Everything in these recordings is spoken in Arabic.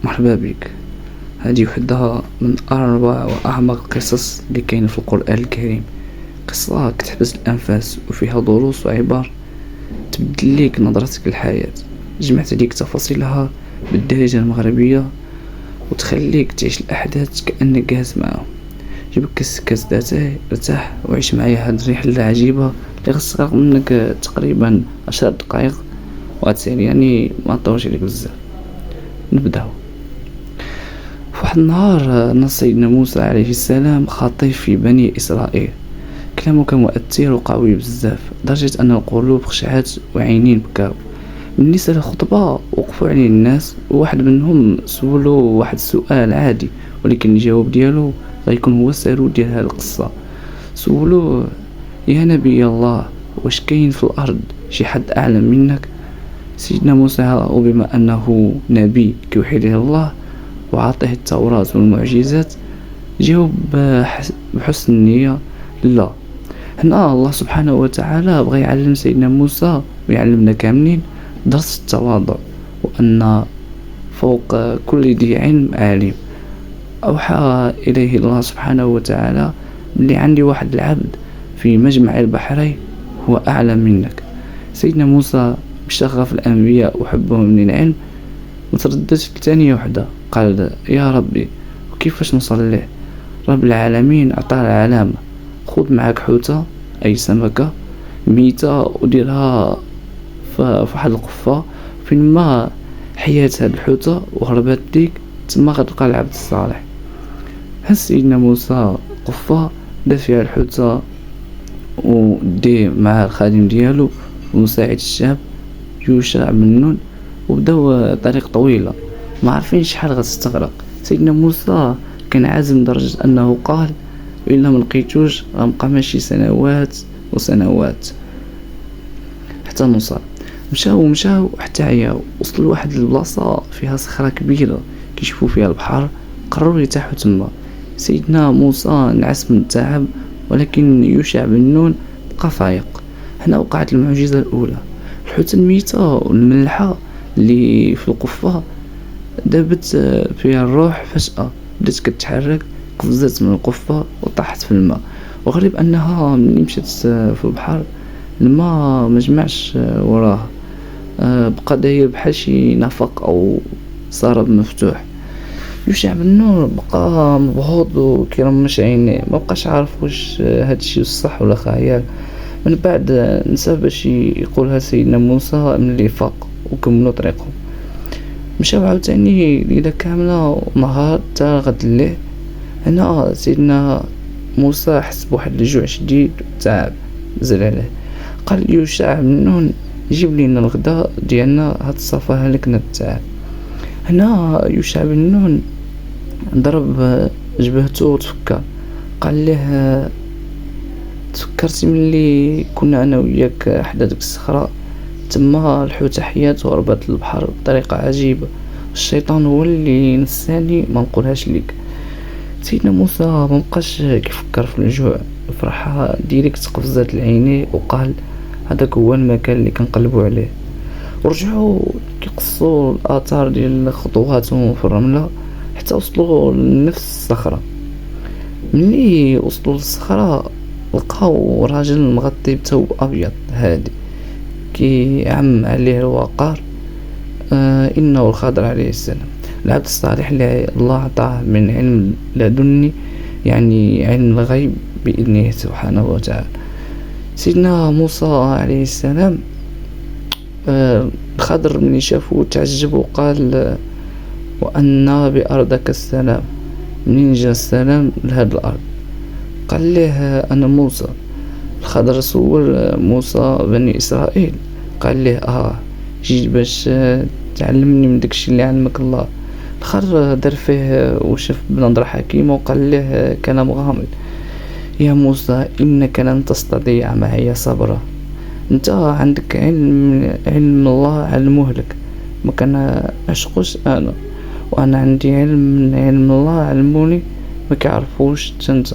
مرحبا بك. هذه وحدة من أروع وأعمق القصص اللي كاين في القرآن الكريم. قصة كتحبس الأنفاس وفيها دروس وعبر تبدل ليك نظرتك للحياة. جمعت ليك تفاصيلها بالدارجة المغربية وتخليك تعيش الأحداث كأنك جالس معاهم. جيب كاس داتاي ارتاح وعيش معايا هاد الرحلة العجيبة اللي غتستغرق منك تقريبا 10 دقائق وغتسير، يعني ما نطولش عليك بزاف. نبداو. فواحد النهار نص سيدنا موسى عليه السلام خطيب في بني إسرائيل. كلامه كان مؤثر وقوي بزاف لدرجة أن القلوب خشعت وعينين بكاو. ملي سال الخطبة وقفوا عليه الناس، وواحد منهم سولو واحد السؤال عادي، ولكن الجواب ديالو غيكون هو السر ديال هاد القصة. سولوه: يا نبي الله، واش كاين في الأرض شي حد أعلم منك؟ سيدنا موسى وبما أنه نبي كيوحي إليه الله وعطيه التوراة والمعجزات جاوب بحسن النية: لا. هنا الله سبحانه وتعالى بغى يعلم سيدنا موسى ويعلمنا كاملين درس التواضع، وأن فوق كل ذي علم عالم. أوحى إليه الله سبحانه وتعالى: اللي عندي واحد العبد في مجمع البحرين هو أعلم منك. سيدنا موسى بشغف الأنبياء وحبهم للعلم مترددش لثانية وحدة، قال: يا ربي، وكيفاش نوصل ليه؟ رب العالمين أعطاه العلامة: خذ معك حوتة، أي سمكة ميتة، وديرها في واحد القفة فين ما حيات هاد الحوتة وهربت ليك، تما غتلقى العبد الصالح. هز سيدنا موسى قفة، دا فيها الحوتة ودي مع الخادم ديالو ومساعد الشاب يوشع بن نون، وبداو طريق طويلة ما عارفين شحال غتستغرق. سيدنا موسى كان عازم لدرجة أنه قال: إلا ما لقيتوش غنبقى ماشي سنوات وسنوات حتى نوصل. مشاو حتى عياو، وصلوا لواحد البلاصة فيها صخرة كبيرة كيشوفوا فيها البحر، قرروا يرتاحوا تما. سيدنا موسى نعس من التعب، ولكن يوشع بن نون بقى فايق. هنا وقعت المعجزة الأولى. الحوت الميتة والملحة اللي في القفة دابت فيها الروح فجأة، بدات كتحرك، قفزت من القفة وطاحت في الماء. وغريب أنها ملي مشات في البحر الماء مجمعش وراها، بقى داير بحال شي نفق أو سرب مفتوح. يوشع بن نون بقى مبهوض وكيرمش عينيه، ما بقاش عارف واش هادشي صح ولا خيال. من بعد نسى باش يقولها سيدنا موسى ملي فاق وكملوا طريقهم. مشاو عاوتاني ليلة كاملة ونهار تا غد الليل. هنا سيدنا موسى حس بواحد الجوع شديد وتعب نزل عليه. قال يوشع بن نون: جيب لينا الغداء ديالنا، هاد الصفا هلكنا التعب. هنا يوشع بن نون ضرب جبهته وتفكر. قال له: تفكرتي ملي كنا انا وياك حدا ديك الصخره؟ تما الحوت حيات وهربت للبحر بطريقه عجيبه. الشيطان هو اللي نساني ما نقولهاش ليك. سيدنا موسى ما بقاش كيفكر في الجوع، الفرحه ديريكت قفزات العيني وقال: هذاك هو المكان اللي كنقلبوا عليه. ورجعوا كيقصوا الاثار ديال خطواتهم في الرمله حتى وصلوا لنفس الصخره. ملي وصلوا للصخره لقاو راجل مغطي بثوب ابيض هادي كيعم عليه الوقار، انه الخضر عليه السلام، العبد الصالح اللي الله عطاه من علم لدني، يعني علم الغيب باذنه سبحانه وتعالى. سيدنا موسى عليه السلام الخضر من شافه تعجب وقال: وأن بأرضك السلام، منين جا السلام لهاد الأرض؟ قال له: أنا موسى. الخضر سول موسى بني إسرائيل، قال له: جيت باش تعلمني من داكشي اللي علمك الله. الخضر دار فيه وشاف بنظرة حكيمة وقال له كلام غامض: يا موسى، إنك لن تستطيع معي صبرا. انت عندك علم الله علمه لك، ما كان اشقش انا، وانا عندي علم من علم الله علموني ما كيعرفوش انت.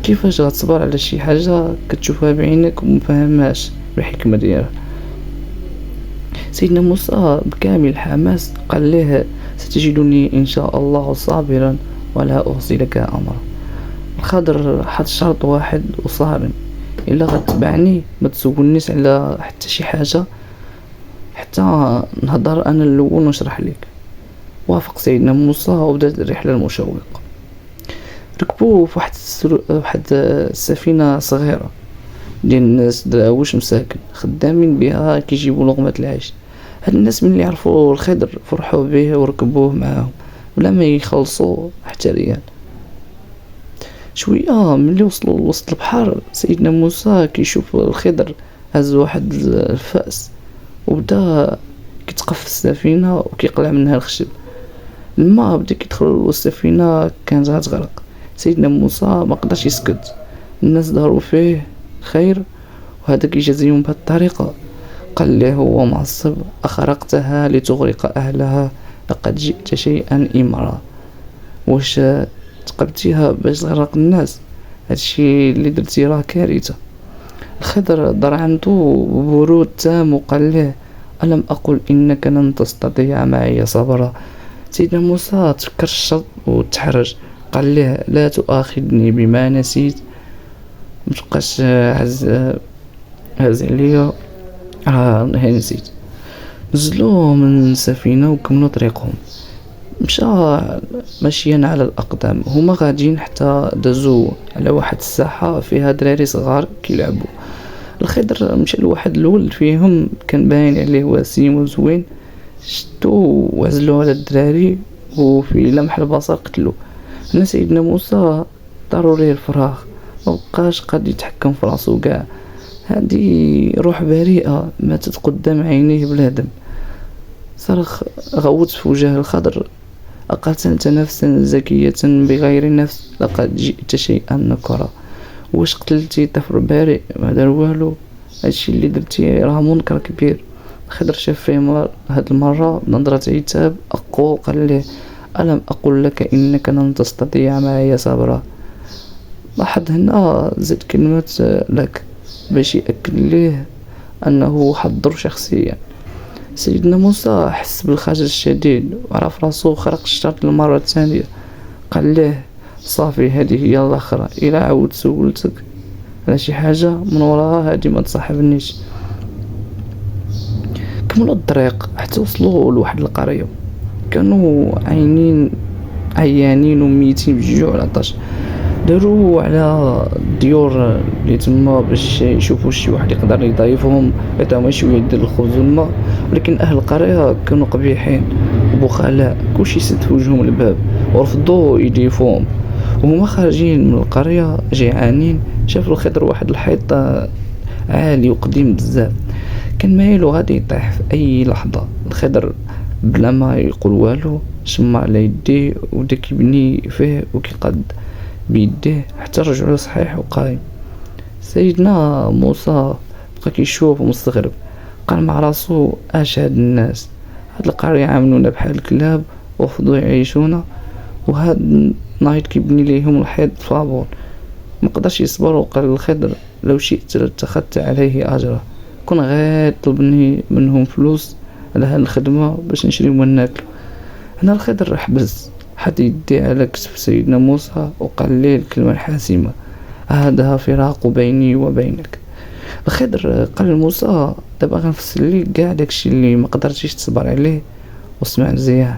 كيفاش غتصبر على شي حاجه كتشوفها بعينك وما فهمهاش بالحكمه ديالها؟ سيدنا موسى بكامل الحماس قال له ستجدني إن شاء الله صابرا ولا أعصي لك أمرا. الخضر حط شرط واحد وصارم، إلا غتبعني ما تسولنيش على حتى شي حاجة حتى نهضر أنا الأول ونشرح لك. وافق سيدنا موسى وبدات الرحلة المشوقة. ركبوا في واحد السفينة صغيرة ديال الناس دراوش مساكن خدامين بها كيجيبوا لقمة العيش. هاد الناس من اللي يعرفوا الخضر فرحوا به وركبوه معاهم ولا ما يخلصوا حتى ريال. شويه ملي وصلوا لوسط البحر سيدنا موسى كيشوف الخضر هز واحد الفأس وبدا كيتقف في السفينه وكيقلع منها الخشب. الماء بدا كيدخل والسفينه كانت غتغرق. سيدنا موسى ما قدرش يسكت، الناس داروا فيه خير وهذا كيجازيهم بهذه الطريقه. قال له هو معصب: أخرقتها لتغرق أهلها لقد جئت شيئا إمرا. واش تقبتيها باش تغرق الناس؟ هادشي اللي درتي راه كارثة. الخضر دار عنده برود تام وقال له: ألم أقل إنك لن تستطيع معي صبرا؟ سيدنا موسى تفكر الشط وتحرج، قال له: لا تؤاخذني بما نسيت، متبقاش هز عليا نسيت. نزلوا من السفينة وكملوا طريقهم، مشى ماشيا على الأقدام. هما غاديين حتى دازوا على واحد الساحة فيها دراري صغار كيلعبوا. الخضر مشى لواحد الولد فيهم كان باين عليه وسيم وزوين، شدو وعزلوا على الدراري وفي لمح البصر قتلو. هنا سيدنا موسى ضروري الفراغ، مبقاش قادر يتحكم في راسو كاع. هذه روح بريئة ماتت قدام عينيه بلا دم. صرخ غوت في وجه الخضر: أقتلت نفسا زكية بغير نفس لقد جئت شيئا نكرا. واش قتلتي طفل بريء ما دار والو؟ هادشي اللي درتي راه منكر كبير. الخضر شاف فيه هاد المرة نظرة عتاب أقوى وقال له: ألم أقل لك إنك لن تستطيع معي صبرا؟ لاحظ هنا زاد كلمة لك باش يأكد ليه أنه حضر شخصيا. سيدنا موسى حس بالخجل الشديد وعرف راسو خرق الشرط للمرة الثانية. قال له: صافي، هذه هي الأخرى، إلا عاود سولتك على شي حاجة من وراها هذه ما تصاحبنيش. كملوا الطريق حتى وصلوا لواحد القرية. كانوا عيانين وميتين بجوع والعطش. داروا على الديور اللي تما باش يشوفوا شي واحد يقدر يضيفهم يعطيهم شويه ديال الخبز والماء، ولكن اهل القريه كانوا قبيحين وبخلاء، كلشي سد في وجههم الباب ورفضوا يضيفوهم. وهما خارجين من القريه جيعانين شافوا الخضر واحد الحيط عالي وقديم بزاف، كان مايل غادي يطيح في اي لحظه. الخضر بلا ما يقول والو شم على يديه وبدا كيبني فيه وكيقد بيديه حتى رجعوا صحيح وقايم. سيدنا موسى بقى كيشوف ومستغرب، قال مع راسو: اش هاد الناس، هاد القرية عاملونا بحال الكلاب ورفضوا يعيشونا، وهاد نايض كيبني ليهم الحيط فابور. ما قدرش يصبر وقال الخضر: لو شئت لاتخذت عليه اجرا، كون غير طلبني منهم فلوس على هاد الخدمة باش نشريو وناكلو. هنا الخضر حبس، حط يدي على كتف سيدنا موسى وقال ليه الكلمة الحاسمة: هذا فراق بيني وبينك. الخضر قال لموسى: دابا غنفسر ليك كاع داكشي اللي ما قدرتيش تصبر عليه واسمع مزيان.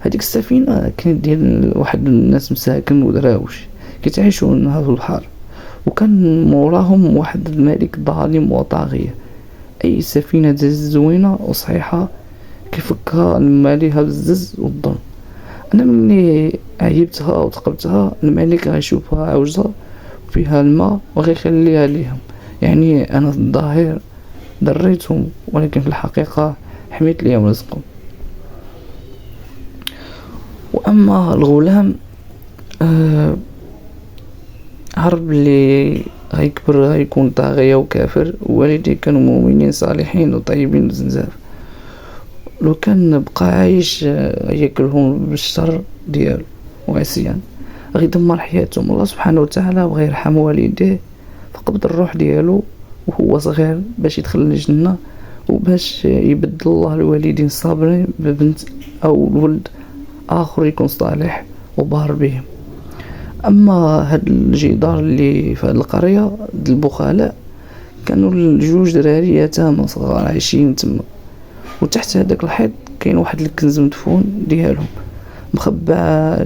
هذيك السفينة كانت ديال واحد الناس مساكن ودراوش كيتعيشوا في البحر، وكان موراهم واحد الملك ظالم وطاغية. اي سفينة زوينة وصحيحة كيفكها الماليها بالزز والظلم. انا ملي عيبتها وتقبتها الملك غيشوفها عوجة وفيها الماء وغيخليها ليهم، يعني انا الظاهر ضريتهم ولكن في الحقيقة حميت ليهم رزقهم. واما الغلام عرف اللي غيكبر غيكون طاغية وكافر، والديه كانوا مؤمنين صالحين وطيبين بزاف. لو كان بقى عايش ياكلهم بالشر ديالو وعصيان غيدمر حياتهم. الله سبحانه وتعالى بغى يرحم والديه فقبض الروح ديالو وهو صغير باش يدخل الجنة، وباش يبدل الله الوالدين الصابرين ببنت او ولد اخر يكون صالح وبار بهم. اما هاد الجدار اللي في هاد القريه د البخلاء كانوا الجوج دراري يتامى صغار عايشين تما، وتحت هذاك الحيط كاين واحد الكنز مدفون ديالهم مخبى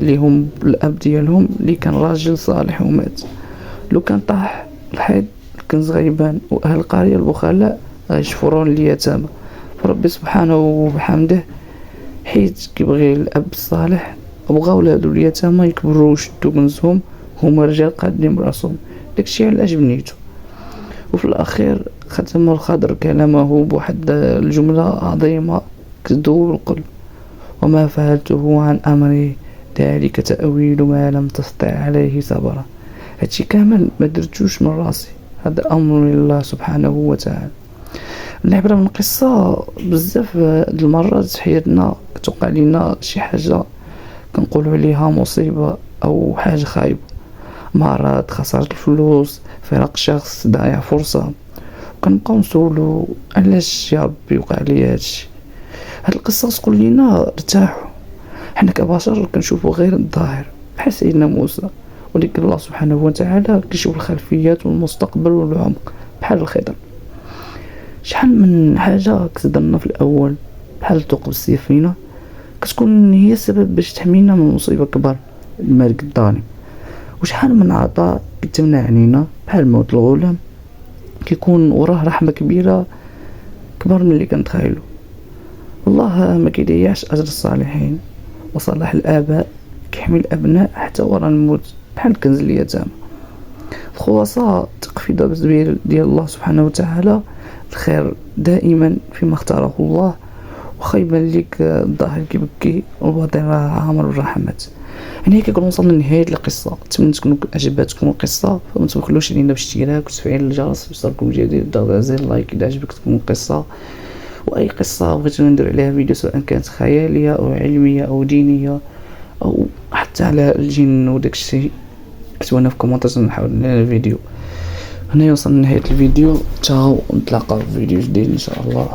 ليهم الاب ديالهم اللي كان راجل صالح ومات. لو كان طاح الحيط الكنز غيبان، واهل القريه البخلاء غيشفرون اليتامى. فربي سبحانه وبحمده حيت كيبغي الاب الصالح بغاو لهادو اليتامى يكبروا ويشدوا كنزهم، هما رجال قادين براسهم، داكشي علاش بنيتو. وفي الاخير ختم الخضر كلامه بواحد الجمله عظيمه كتذوب القلب: وما فعلته عن امري ذلك تأويل ما لم تستطع عليه صبرا. هادشي كامل ما درتوش من راسي، هذا امر الله سبحانه وتعالى. العبره من القصه بزاف د المرات في حياتنا كتوقع لينا شي حاجه كنقولوا عليها مصيبه او حاجه خايبه، مرض، خسارة الفلوس، فراق شخص، ضياع فرصه، وكنبقاو نسولو علاش يا ربي وقع لي هادشي. هاد القصه تقول لينا ارتاحوا، حنا كبشر كنشوفوا غير الظاهر بحال سيدنا موسى، ولكن الله سبحانه وتعالى كيشوف الخلفيات والمستقبل والعمق بحال الخضر. شحال من حاجه كتضلنا في الاول بحال ثقب السفينه كتكون هي السبب باش تحمينا من مصيبه كبر الملك الظالم، وشحال من عطاء كيتمنع علينا بحال موت الغلام كيكون وراه رحمه كبيره كبر من اللي كنتخيلو. الله ما كيضيعش اجر الصالحين، وصلاح الاباء كيحمي الابناء حتى ورا الموت بحال كنز اليتامى. الخلاصه تقفيده بالزبير ديال الله سبحانه وتعالى، الخير دائما فيما اختاره الله، وخيبا ليك الظاهر كيبكي والباطن راه عامر بالرحمات. هنا كنكون وصلنا لنهايه القصه. نتمنى تكون عجبتكم القصه، فما تبخلوش علينا باشتراك وتفعيل الجرس باش يوصلكم جديد، ضغط على زر لايك اذا عجبك تكون القصه. واي قصه بغيتو ندير عليها فيديو سواء كانت خياليه او علميه او دينيه او حتى على الجن وداك الشيء، كتبونا في كومنتات نحاول نعمل فيديو. هنا وصلنا لنهايه الفيديو، تشاو ونتلاقاو في فيديو جديد ان شاء الله.